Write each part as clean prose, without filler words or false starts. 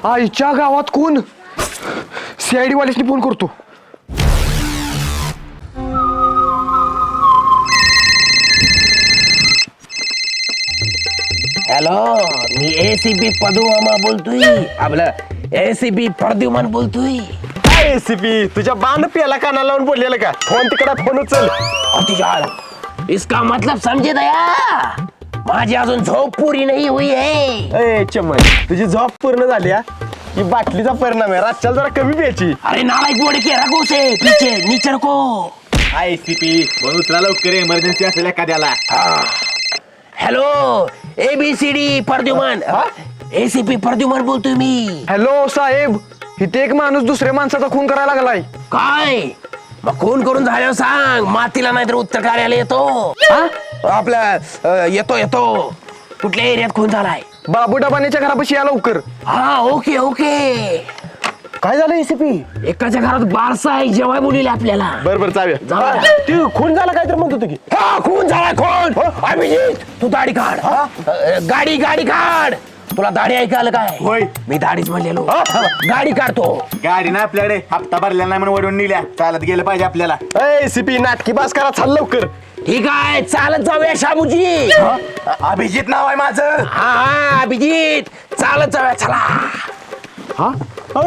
आईच्या गावात कोण? सीआयडी वाल्यासनी फोन करतो. हॅलो, मी एसीपी पदुमामा बोलतोय. आपलं एसीपी प्रद्युमन बोलतोय. एसीपी तुझ्या बांध प्याला कानाला लावून बोललेलं का? फोन तिकडे फोन उचल. इसका मतलब समझे दया, माझी अजून झोप पुरी नाही हुई है. ए चमन, तुझी झोप पूर्ण झाली हा? ही बाटलीचा परिणाम आहे. रातच्याला जरा कमी प्यायची. अरे नालायक बोर्ड के रखो से पीछे नीचे रखो. एसीपी फोन उचला लवकर, इमर्जन्सी असेल एखाद्याला. Hello, ABCD Pradyuman. ACP Pradyuman बोलतोय मी. हॅलो साहेब, इथे एक माणूस दुसऱ्या माणसाचा खून करायला लागलाय. काय? मग खून करून झाल्यावर सांग, मातीला नाहीतर उत्तर कार्यालय येतो. आपला येतो कुठल्या एरियात खून झालाय? बाबू डबानेच्या घरापाशी या लवकर. हा, ओके ओके. काय झालं एसीपी? एकाच्या घरात बारसा आहे, जेवाय बोलले आपल्याला. बरोबर चाव्या. जाऊया. तू खून झाला काय तर म्हणत होतो की? हा, खून झालाय. खून. अभिजित, तू दाढी काढ. गाडी काढ. तुला दाढी ऐकायला काय? होय. मी दाढीच म्हणलेलो. गाडी काढतो. गाडी ना आपल्याकडे, हप्ता भरलेला नाही म्हणून वडून नेल्या. चालत गेलं पाहिजे आपल्याला. एसीपी नाटकी बास करा, चाल लवकर. ठीक आहे, चालत जाऊया शाबूजी. अभिजित नाव आहे माझं. हा, अभिजित, चालत जाऊया. चला. हा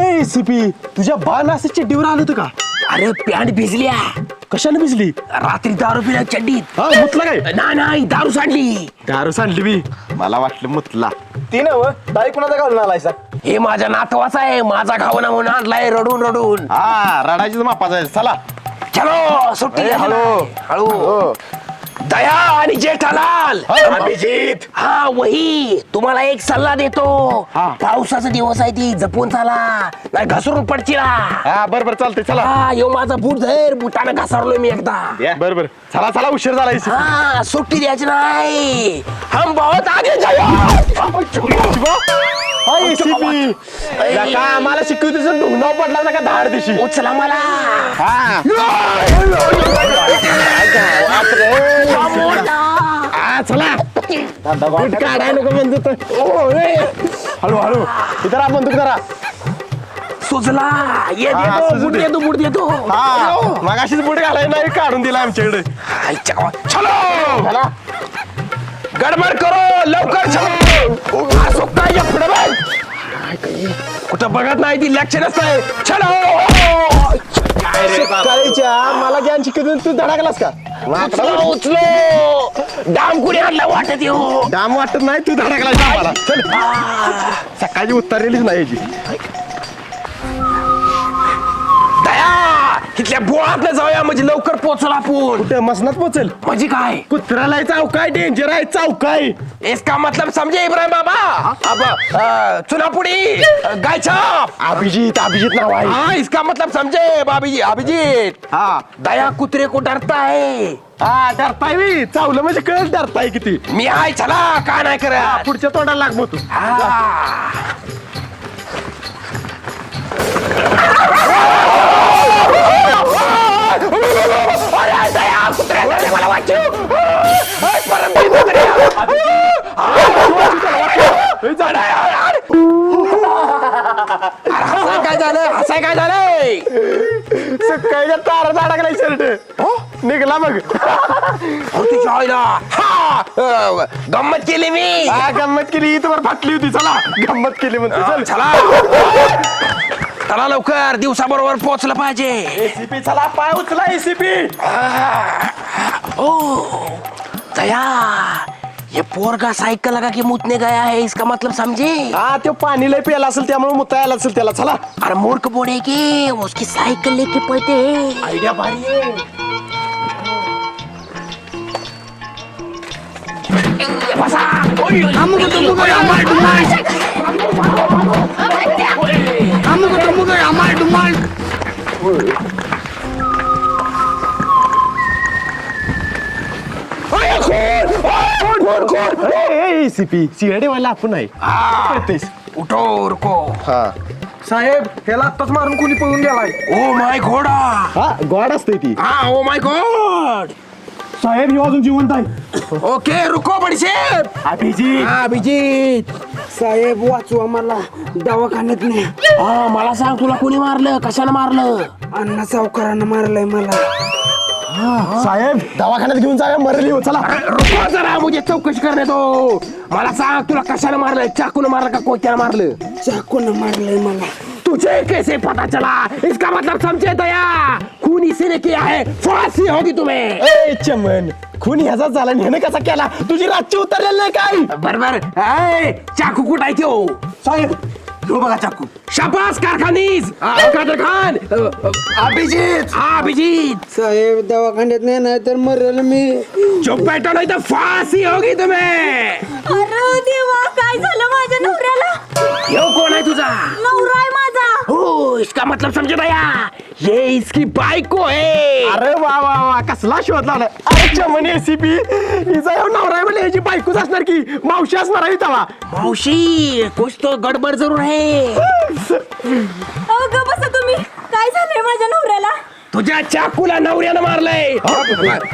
एसीपी, तुझ्या बाण असं चिड्डीवर आलं होतं का? अरे पॅन्ट भिजल्या. कशाने भिजली? रात्री दारू पिल्या चड्डीत. हा मुतला काय? नाही, दारू सांडली. दारू सांडली मी. मला वाटलं मुतला. ती नव ताई कुणाचा घालून आलायसा? हे माझ्या नातवाचा आहे, माझा घावना म्हणून आणलाय रडून. हा रडायची मापाचा आहे. चला. चलो, सुट्टी ए, घ्या. हळू. दया आणि जेठालाल. अभिजित, हा, वही तुम्हाला एक सल्ला देतो. पावसाचा दिवस आहे, ती जपून चाला, नाही घसरून पडचिला. हा बरोबर चालतंय. चला. हा, यो माझा बूट धर, बुटानं घसरलोय मी एकदा. बरोबर. चला उशीर झाला. हा, सुट्टी द्यायची नाही. हम बहुत आगे जाऊ. एसीपी का आम्हाला शिकवतेच ढुंगणाव पडला ना का धाड दिशी? उचला मला. हा चला. बूट काढाय नको म्हणतो. हळू इधर आपण बंदूक करा. सुजला. ये हा, देतो, सुजू दे. बूट देतो. हा मग अशीच बूट घालाय नाही, काढून दिला आमच्याकडे. आईच्या गावात. चलो, गडबड करो, लवकर चलो. असो काय पुढे बाय, कुठं बघत नाही, ती लक्ष नसतंय. चलो. सकाळीच्या मला ज्ञान शिकवून तू धडाकलास का? उचलो. डाम कुणी आणला वाटत येऊ. दाम वाटत नाही, तू धडाकलास आम्हाला. चल. सकाळची उतरलेलीच नाही याची. दया, इथल्या बोळातलं जाऊया, म्हणजे लवकर पोहोचला आपण. कुठे मसनात पोचल? म्हणजे काय? कुत्राला चौकाय डेंजर आहे. चौकाय. इसका मतलब समझे इब्राहिम बाबा? अब चुनापुड़ी गायछा. अभिजित नाव आहे. हाँ, इसका मतलब समझे बाबी अभिजीत. हा दया कुत्रे को डरता है. हा डरताय मी. चावलं म्हणजे कळत डरताय किती. मी आहे, चला, का नाही करत. पुढच्या तोंडाला लाग तू. मला वाचव. हसाय काय झालंय? सकाळीच्या तारा अडकलाय शर्ट. निघला मग. तुझ्या आईला गंमत केली मी. हा गंमत केली. ही तुम्हाला फाटली होती. चला गंमत केली म्हणते. चल. चला चला लवकर, दिवसाबरोबर पोहोचलं पाहिजे. एसीपी चला, पाय उचला एसीपी. ओ दया, ये पोरगा साइकिल लगा के मुतने गया है, इसका मतलब समझे? हा तो पाणी लय प्यायला असेल, त्यामुळे मुतायला असेल त्याला. चला. अरे मूर्ख बोले के उसकी साइकिल लेके पड़ते हैं. आयडिया भारी आहे. बसा. एसीपी सीआयडी वाला आपण आहे. उठो रुको. हा साहेब, त्याला आत्ताच मारून कोणी पळून गेलाय. ओ माय घोडा. हा गॉड असते ती. हा, ओ माय गॉड. साहेब ही अजून जिवंत आहे. ओके रुको बडीशेप. अभिजित हा अभिजित. साहेब वाचवा मला दवाखान्यात नाही. हा मला सांग तुला कोणी मारलं कशाला मारलं. अण्णा सावकारानं मारलंय मला. साहेब दवाखान्यात घेऊन जाऊया मरली हो चला. रुको जरा मुझे चौकशी करणे दो. मला सांग तुला कशाला मारलंय चाकून मारलं का कोत्याला मारलं. चाकून मारलंय मला. तुझे कैसे पता चला इसका मतलब समझे दया खून इसी ने किया है फांसी होगी तुम्हें. ए चमन खून ह्याचा झाला ह्याने कसा केला तुझी रातची उतरलेली नाही काय. बरोबर. चाकू कुठाय तो. साहेब लो बघा चाकू. शाबास कारखानीज. कादर खान. अभिजित हा अभिजीत. साहेब दवाखान्यात नाही तर मरल मी. चुप बैठो नहीं तो फांसी होगी तुम्हें. अरे देवा काय झालं माझ्या नवऱ्याला. यो कोण आहे तुझा. नवरा आहे माझा. हो इसका मतलब समझे दया ये इसकी बायको है. अरे वा वा वा कसला शोध लावला. अरे चमन एसीपी हिचा एवढा नवरा आहे म्हणजे ह्याची बायकोच असणार की मावशी असणार आहे तवा. मावशी कुछ तो गडबड जरूर है. अगं बसा तुम्ही. काय झालंय माझ्या नवऱ्याला. तुझ्या चाकूला नवऱ्यानं मारलंय.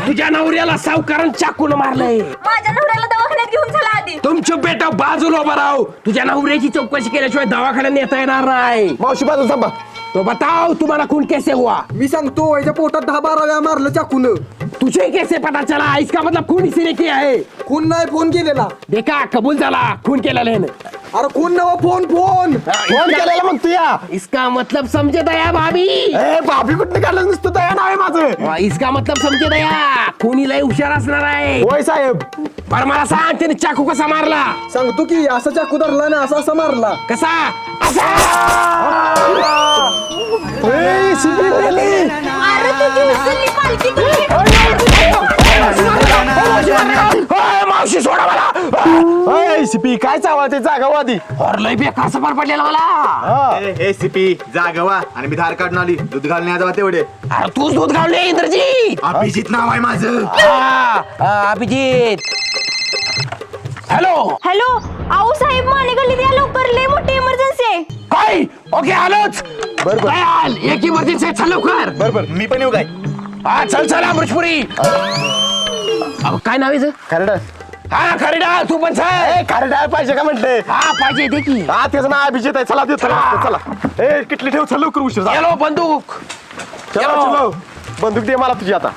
तुझ्या नवऱ्याला सावकारानं चाकून मारलंय. माझ्या नवऱ्याला दवाखान्यात घेऊन चला आधी. तुमच्या बेटा बाजूला उभा राहू. तुझ्या नवऱ्याची चौकशी केल्याशिवाय दवाखान्यात नेता येणार नाही. मावशी बाजू थांबा. तो बताओ तुम्हाला खून कैसे हुआ. मी सांगतो याच्या पोटात 10-12 वेळा मारलं चाकून. तुझे कैसे पता चला इसका मतलब खून इसी ने किया है. खून नाही फोन केलेला. देखा कबूल झाला खून केलेला आहे. अरे खून नव फोन. फोन केलेला मग तू या. इसका मतलब समझे दया भाभी. ए भाभी कुठे काढलं नुसतं तयार नाव आहे माझं. इसका मतलब समझे दया खूनी लय हुशार असणार आहे. होय साहेब. पर मला सांग त्याने चाकू कसा मारला. सांगतो की असा चाकू धरला ना असा मारला. कसा असा. ए सीपी मेली. अरे तुझी उचलली पालखी तुम्ही. ओय, मावशी सोडा मला. ए सीपी काय चावला ते जागावादी. और लय बेकार सफर पडलेला मला. ए सीपी जागवा आणि मी धार काढून आली दूध घालण्या जावा तेवढे. अरे तूच दूध घालले इंद्रजीत. अभिजित नाव आहे माझं. अभिजित. हॅलो हॅलो आऊ साहेब माने गल्लीत या लवकर लय मोठी इमर्जन्सी आहे. काय. ओके आलोच. बरोबर. दयाल एक इमर्जन्सी आहे चल लवकर. बरोबर. मी पण येऊ काय. हा चल चल अमृतपुरी. अहो काय नाव आहे. खरडा. हा खरीडा तू पण चल. ए खरडा पाहिजे का म्हटले. हा पाहिजे दे की. हा त्याचं नाव अभिजित आहे. चला देतो चला. ए किटली ठेव चल लवकर उशीर झाला. चलो बंदूक. चला चलो बंदूक दे मला तुझी आता.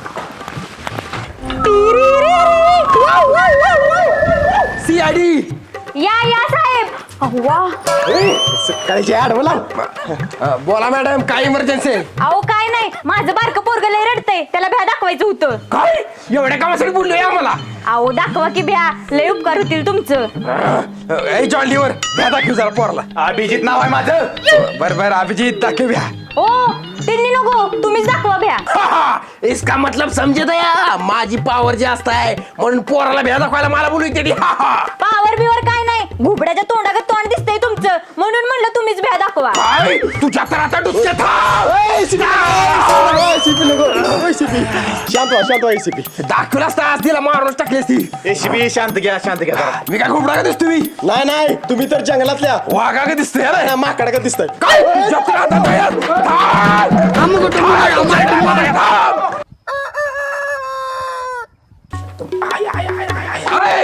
सीआयडी. या साहेब. वा सकाळीची ऍड बोला. बोला मॅडम काय इमर्जन्सी आहे. अहो काय नाही माझं बारकं पोरगं लय रडतंय त्याला भ्या दाखवायचं होतं. काय एवढ्या कामासाठी बोललोय आम्हाला. अहो दाखवा की भ्या लय उपकार होतील तुमचं. जॉन लिव्हर भ्या दाखव जरा पोरला. अभिजित नाव आहे माझं. बर बर अभिजित दाखव भ्या. ओ त्यांनी नको तुम्हीच दाखवा भ्या. इसका मतलब समजे दया माझी पावर जास्त आहे म्हणून पोराला भ्या दाखवायला मला बोलू ते. पावर बिवर काय नाही घुबड्याच्या तोंडागत तोंड दिसतंय तुमचं म्हणून म्हणलं तुम्हीच भ्या दाखवा. काय तुझ्या तर आता डुसक्या शांत व्हा एसीपी. दाखवला असता आज तिला मारूनच टाकली असती. ए सीपी शांत घ्या जरा. मी काय घुबडा का दिसतो मी. नाही नाही तुम्ही तर जंगलातल्या वाघा का दिसतोय ना. माकडा का दिसतंय. काय तुझ्या तर आता दया.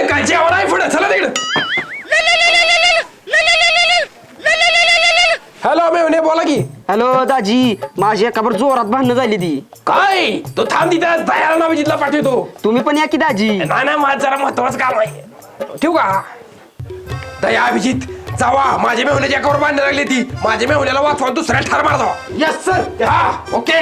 काय जेवण आहे पुढे चला तिकडे. हॅलो मेवणे बोला की. हॅलो दाजी माझी एकावर जोरात भांडणं झाली ती. काय तो थांब तिथे दयाला नाव जिथला पाठवतो. तुम्ही पण या की दाजी. नाही नाही माझं जरा महत्वाचं काम आहे. ठेवू का. दया अभिजित जावा माझ्या मेहुण्याच्या एकावर भांडणं लागली ती. माझ्या मेहुण्याला वाचवा दुसऱ्या ठार मारा जावा. Yes sir. हा ओके.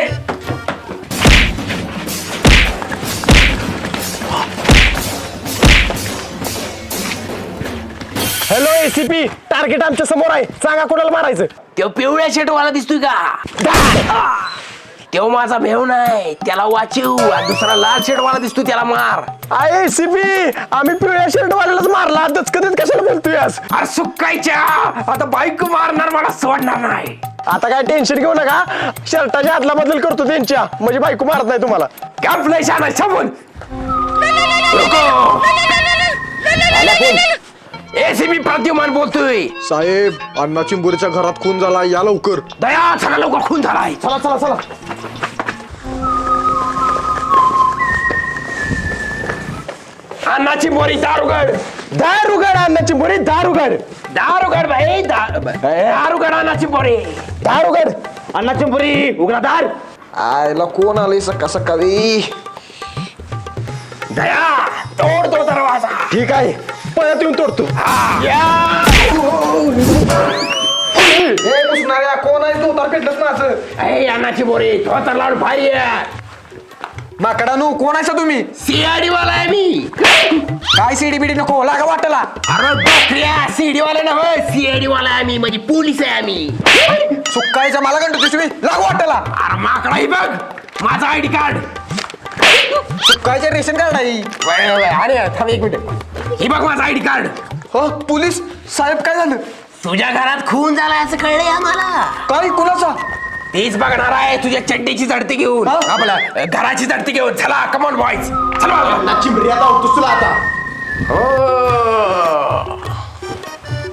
हॅलो एसीपी टार्गेट आमच्या समोर आहे सांगा कोणाला मारायचं. तो पिवळ्या शर्टवाला दिसतोय का. तो माझा मेहून आहे त्याला वाचव. दुसरा लाल शर्टवाला दिसतोय त्याला मार. आय एसीपी आम्ही पिवळ्या शर्ट वाल्यालाच मारला दचकदच कशाला बोलतोय आज. अरे सुकायच्या आता बाईक मारणार मला सोडणार नाही. आता काय टेन्शन घेऊ नका शर्टाच्या आदला बदल करतो त्यांच्या म्हणजे बायको मारत नाही तुम्हाला. काय फ्लॅश आणाय समोर. एसीबी प्रद्युमान बोलतोय. साहेब अण्णा चिंबुरीच्या घरात खून झाला या लवकर. दया सगळा लवकर खून झालाय. चला चला चला. अन्नाची बोरी दारुगड दारुगड अन्नाची बोरी दारुगड दारुगड भाई दारुगड अन्नाची बोरी दारुगड अन्नाची बोरी उघडादार. आयला कोण आलंय सकाळ सकाळी. दया तोड तो दरवाजा. ठीक आहे पळत येऊन तोडतो. ए पुसणाऱ्या कोण आहे तू तर पेटलंच ना असं. ए अन्नाची बोरी तो तर लावून भारी आहे. माकडानू कोण आहे तुम्ही. सीआयडी वाला आहे मी. काय सीडी बिडी नको लागा वाटला. अरे बकऱ्या सीडी वाला ना सीआयडी वाला आहे मी म्हणजे पोलीस आहे आम्ही. सुकायचा मला कंटू तुम्ही लागा वाटला. अरे माकडा ही बघ माझा आयडी कार्ड. सुकायचे रेशन कार्ड आहे. अरे थांब एक मिनिट. हे बघ माझा आयडी कार्ड. हो पोलीस साहेब काय झालं. तुझ्या घरात खून झाला असं कळलंय आम्हाला. काय कुणाचा. तेच बघणार आहे तुझ्या चड्डीची झडती घेऊन आपला घराची झडती घेऊन. चला कमॉन बॉयज चला. चिंबरी आता उठतोस तुला आता.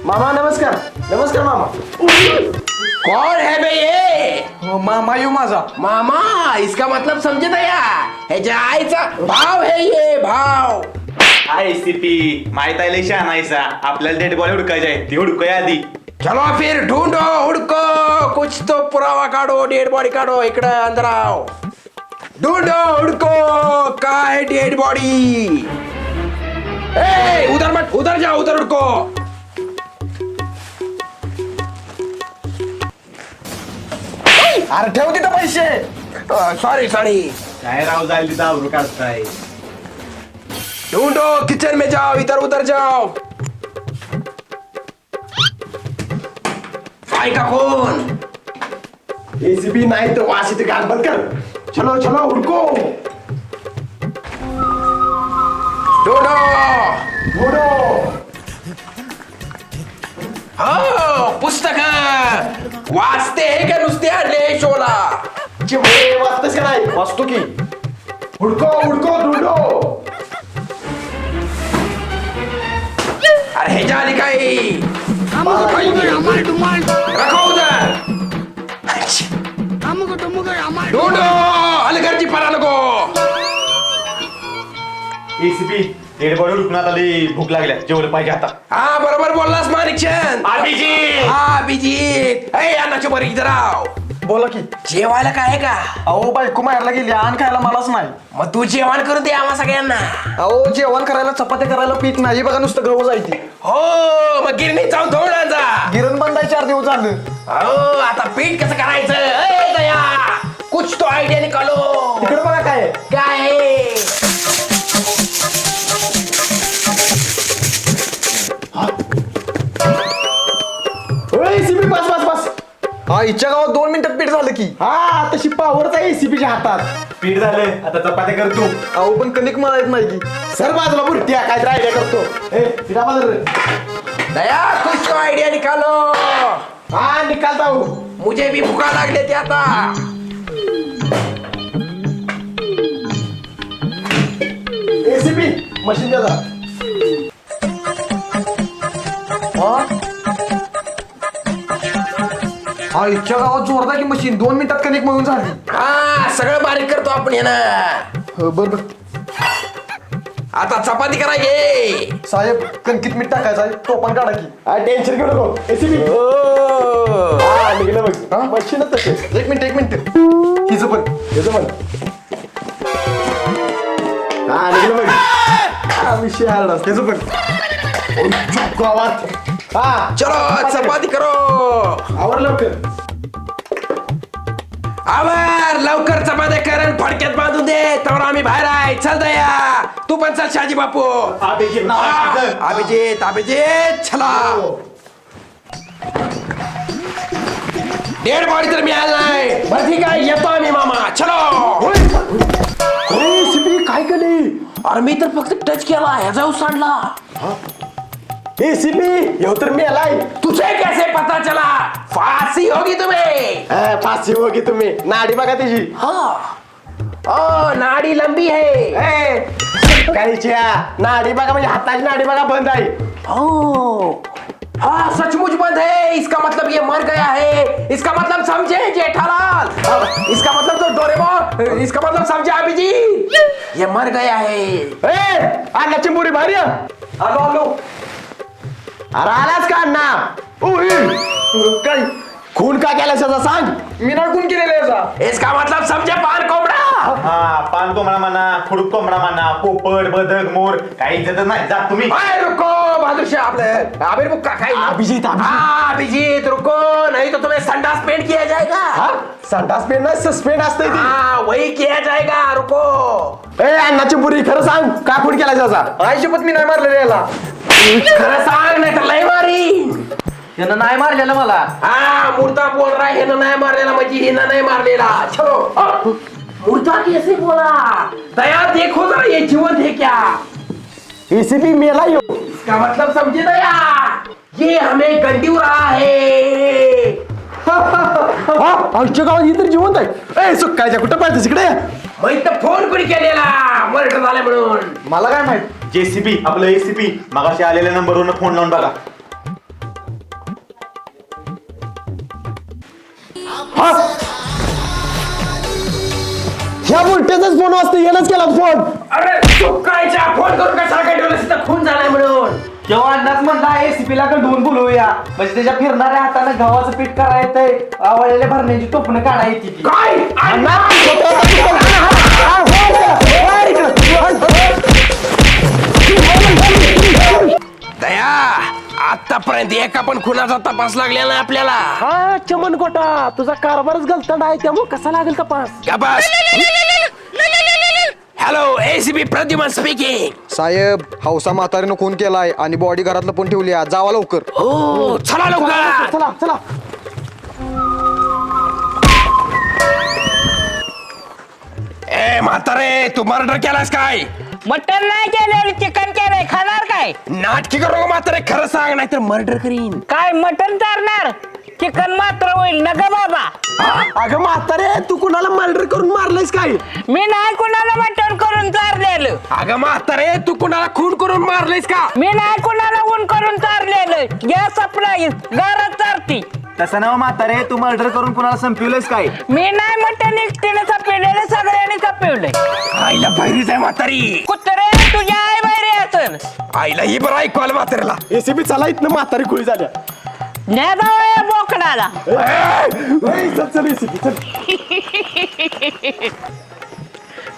मामा नमस्कार. नमस्कार मामा. कौन है बे ये. मामा येऊ माझा. मामा इसका मतलब समझे दया ह्याच्या आईचा भाव है ये भाव. ICP माहित आहे लय शहाणा आहेसा. आपल्याला डेड बॉडी हुडकायचे आहे ती हुडकूया आधी. चलो फिर ढूंढो हुडको कुछ तो पुरावा काढो डेड बॉडी काढो इकडं अंदर आओ. ढूंढो हुडको काय डेड बॉडी. ए उधर मत उधर जाओ उधर हुडको. अरे ठेव तिथं पैसे. Sorry sorry. काय राव जायला तिथं आवरू काढताय. ढूंढो किचन में जाओ इधर उधर जाओ. फाय का कौन. एसीबी नाही तर वास इथे घाल बंद कर. चलो चलो हुडको. ढूंढो. हुडो. हो पुस्तक वाचते का नुसते आणले शोला. चिंबरी वाचतोस का नाही. वाचतो की. हुडको हुडको ढूंढो. अरे हे जाली काही रखो उधर. ढूंढो अलगर्जी परा नको. ACP डेड बॉडी हुडकून आता लई भूक लागल्या जेवलं पाहिजे आता. हा बरोबर बोललास माणिकचंद. हा अभिजित. ए अन्नाची बरी इधर आओ. बोला की. जेवायला काय आहे का. अहो बायको माहेरला गेली आण खायला मलाच नाही. मग तू जेवण करून दे आम्हा सगळ्यांना. अहो जेवण करायला चपात्या करायला पीठ नाही बघा नुसतं गहू जायची. हो मग गिरणीत जाऊन धुवून जा. गिरण बंद आहे 4 दिवस झालं. हो आता पीठ कसं करायचं. ए दया कुछ तो आयडिया निकालो. तिकडे बघा काय आहे. काय आहे? एसीबी बस बस बस. हा हिच्या गावात 2 मिनिटात पीठ झालं की. हा तशी पावरच आहे एसीबीच्या हातात. पीठ झालं आता चपात्या कर तू. अहो पण कणिक मळायत नाही की. सर बाजूला बुरट्या काय तर आयडिया करतो. ए तिला बाजूला. दया कुछ तो आयडिया निकालो. हा निकालता हूँ. मुझे भी भूका लागले ते आता. एसीबी मशीन द्या जरा. हा हिच्या गावात जोरदार की मशीन 2 मिनिटात कणिक मळून झाली. हा सगळं बारीक करतो आपण हे ना. बरोबर आता चपाती करायची. साहेब कणकीत मीठ टाकायचं आहे टोपण काढा की. टेन्शन घेऊ नको. एसीबी हा निघलं बघ. हा मशीनच तसे. 1 मिनिट हिचं पण. येतो म्हण. हा निघलं बघ. हा विषय आला. त्याचं पण गावात. हा चलो चपाती करो. आवर लवकर. आवर लवकर चपात्या कर आणि फडक्यात बांधून दे. तर आम्ही बाहेर आहे. चल दया तू पण चल शाजी बापू. अभिजित नाव आहे माझं. अभिजित अभिजित चला. डेड बॉडी तर मिळाला नाही. बरं ठीक आहे येतो आम्ही मामा. चलो. एसीबी काय केली. अरे मी तर फक्त टच केला ह्याचा उसाडला. एसीबी येऊ तर मी आलाय. तुझे कैसे पता चला. फांसी होगी तुम्हें. फाशी हो की तुम्ही. नाडी बघा त्याची. हाँ ओ नाड़ी लंबी है. काहीच्या नाडी बघा म्हणजे हाताची नाडी बघा बंद आहे. ओ हाँ सचमुच बंद है, इसका मतलब ये मर गया है, इसका मतलब समझे जेठालाल, इसका मतलब तो डोरेमोन, इसका मतलब समझे अभिजीत, ये मर गया है। अण्णा चिंबोरी बाहेर या. आलो आलो. अरे आलाच का अण्णा? काय खून का केला त्याचा सांग. मी ना खून केलेला याचा. इसका मतलब समझे पान कोंबडा. हा पान कोंबडा म्हणा, खुडूक कोंबडा म्हणा, पोपट बदक मोर काही इज्जतच नाही. जा तुम्ही. अरे रुको बहादुरशाह आपले आबिर बुक्का खाई. अभिजीत हाँ अभिजीत रुको, नहीं तो तुम्हें संडास पेंट किया जाएगा. संडास पेंड नाही सस्पेंड असते ती. हाँ वही किया जाएगा. रुको. अण्णा चिंबोरी खरं सांग का खून केला त्याचा? आई शपथ मी नाही मारलेला याला. खरं सांग नाही तर लय मारी. त्यानं नाही मारलेलं मला. हाँ मुर्दा बोल रहा है, हिनं नाही मारलेला म्हणजे हिनं नाही मारलेला. चलो मुर्दा कैसे बोला? दया देखो जरा ये जीवन है क्या? एसीपी मेला यो. इसका मतलब समझे दया, ये हमें गंडी रहा है. आमच्या गावात ही तर जिवंत आहे. सुकायच्या कुठं पाहिजे तिकडे. मग इथं फोन कोणी केलेला मर्डर झाला म्हणून? मला काय माहित. JCP आपलं ACP मगाशी आलेल्या नंबरवरून फोन लावून बघा. ह्या बुलट्याचाच फोन वाजता येणंच केला फोन. अरे चुकायच्या फोन करून कसा काय ठेवलं तिथं खून झालाय म्हणून? जेव्हा अण्णाच म्हणला एसीपी ला ढवून बोलवूया, म्हणजे त्याच्या फिरणाऱ्या हाताने गव्हाचं पीठ करायचंय, आवळलेल्या भरण्याची टोपणं काढायची ती. काय दया आतापर्यंत एका पण खुनाचा तपास लागलेला नाही आपल्याला. हा चमन गोटा तुझा कारभारच गलतंड आहे त्यामुळे कसा लागेल तपास. Hello ACP Pradyuman speaking. साहेब हौसा म्हातारीनं खून केलाय आणि बॉडी घरातलं पण ठेवली आहे. जावा लवकर. हो चला लवकर. चला चला. ए म्हातारे तू मर्डर केलास काय? मटन नाही केलं, चिकन केलंय. खाणार काय? नाटकी करू नका म्हातारे, खरं सांग नाही तर मर्डर करीन. काय मटन चारणार? चिकन मात्र होईल न ग बाबा. अगं म्हातारे तू कुणाला मर्डर करून मारलायस काय? मी नाही कुणाला मटण करून चारलेलं. अगं म्हातारे तू कुणाला खून करून मारलेस का? मी नाही कुणाला ऊन करून चारलेलं. गॅस सप्लाय घरात चारती. तसं नाव म्हातारे तू मर्डर करून कुणाला संपवलंयस काय? मी नाही मटण एकटीने सपवलेलं, सगळ्यांनी सपवलंय. आईला बहिरीच आहे म्हातारी. कुत्रे तुझ्या आई बाहेर असन. आईला ही बरं ऐकू आलं म्हाताऱ्याला. एसीपी चला इथनं म्हातारी खुळी झाल्या. न्या जाऊ या बोकडाला. चल एसीपी चल.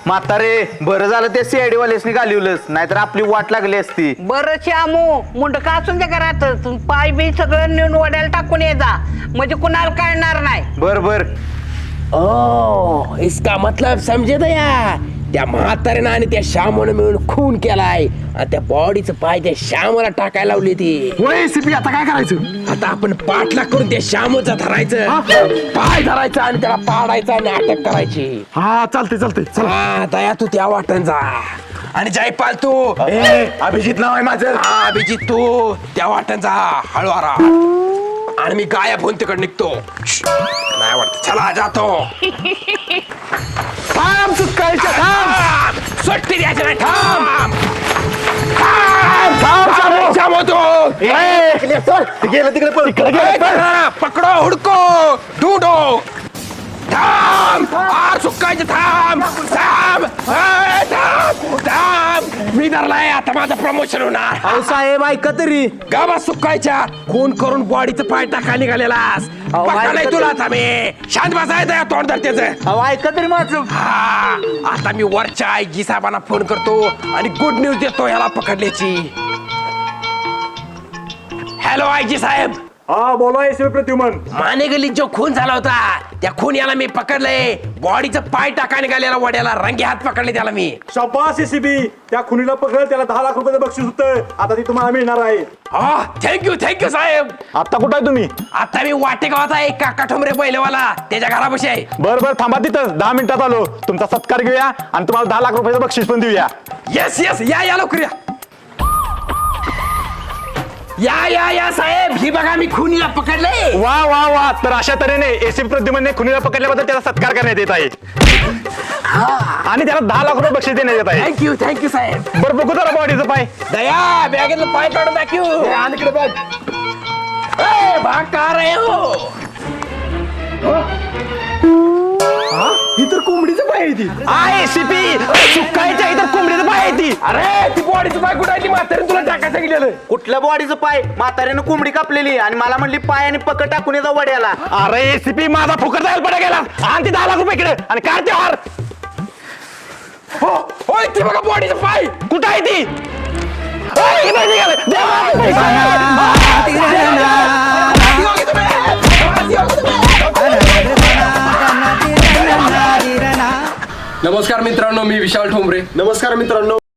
म्हातारे बरं झालं ते CID वालेसनी घालवलंस, नाहीतर आपली वाट लागली असती. बरं श्यामू मुंडका असून त्या घरात पाय बी सगळं नेऊन वड्याला टाकून ये जा, म्हणजे कुणाला कळणार नाही. बर बर. ओ इसका मतलब समजे दया, त्या म्हाताऱ्यानं आणि त्या श्यामनं मिळून खून केलाय आणि त्या बॉडीचं पाय त्या श्यामला टाकायला लावली ती. होय एसीपी आता काय करायचं? आता आपण पाठला करून त्या श्यामचा धरायचं, पाय धरायचा आणि त्याला पाडायचा आणि अटक करायची. हा चालते चालते चला. हा दया तू त्या वाटण जा आणि जयपाल तू. अभिजित नाव आहे माझं. हा अभिजित तू त्या वाटण जा हळूवारा आणि मी गायब होऊन तिकडे निघतो. नाही वाटत चला जातो. थांब सुकायच्या थांब. सुट्टी द्यायची नाही. थांब थांब थांब तू. गेलं तिकडे पळ. तिकडे गेलं. पकडो हुडको ढूंढो. थांब आर सुकायचे. थांब थांब थांब थांब. मी धरलाय आता माझं प्रमोशन होणार. अहो साहेब ऐका तरी. गावात सुकायच्या खून करून बॉडीचं पाय टाका निघालेलास. पकडलंय तुला आता मी. शांत बसायचं या तोंड धरतेच. अहो ऐका तरी माझं. हा आता मी वरच्या आईजी साहेबांना फोन करतो आणि गुड न्यूज देतो ह्याला पकडल्याची. हॅलो आईजी साहेब. हा बोला एसीपी प्रद्युमन. माने गल्लीत जो खून झाला होता त्या खून याला मी पकडलंय. बॉडीचं पाय टाका निघालेला वड्याला रंगे हात पकडले त्याला मी. शाबास एसीपी. त्या खुनीला पकड, त्याला 10 लाख रुपयाचं बक्षीस होतं. आता ती तुम्हाला मिळणार आहे. हा थँक्यू साहेब. आता कुठं आहे तुम्ही? आता मी वाटेगावात आहे. काका ठोंबरे पहिलेवाला त्याच्या घरापाशी आहे. बर थांबा तिथं. 10 मिनिटात आलो. तुमचा सत्कार घेऊया आणि तुम्हाला 10 लाख रुपयाचं बक्षीस पण देऊया. येस या लवकर या साहेब. ही बघा मी खुनीला पकडले. वा वा वा. तर अशा तऱ्हेने एसीपी प्रद्युमनने खुनीला पकडल्याबद्दल त्याला सत्कार करण्यात येत आहे आणि त्याला 10 लाख रुपये बक्षीस देण्यात येत आहे. थँक्यू साहेब. बरं बघू जरा बॉडीचं पाय. दया बॅगेतलं पाय काढून दाखवू. आणि इकडे बघ. ए, भाग का रे हो ही तर कोंबडीचं पाय आहे ती. एसीपी सुकायच्या इथं कोंबडीचं पाय आहे ती. अरे ती बॉडीचं पाय कुठं आहे ती म्हातारी तुला टाकायला सांगितलेलं. कुठल्या बॉडीचं पाय म्हाताऱ्यानं कोंबडी कापलेली आणि मला म्हणली पाय आणि पकड टाकून येतो वड्याला. अरे एसीपी माझा फुकट जायला पडा गेला आणि ती 10 लाख रुपये इकडे आणि कार ते हार. हो होय ती बघा बॉडीचं पाय कुठं आहे ती. ओय, इकडे निघालं. दे मला पैसे. नमस्कार मित्रांनो, मी विशाल ठोंबरे. नमस्कार मित्रांनो,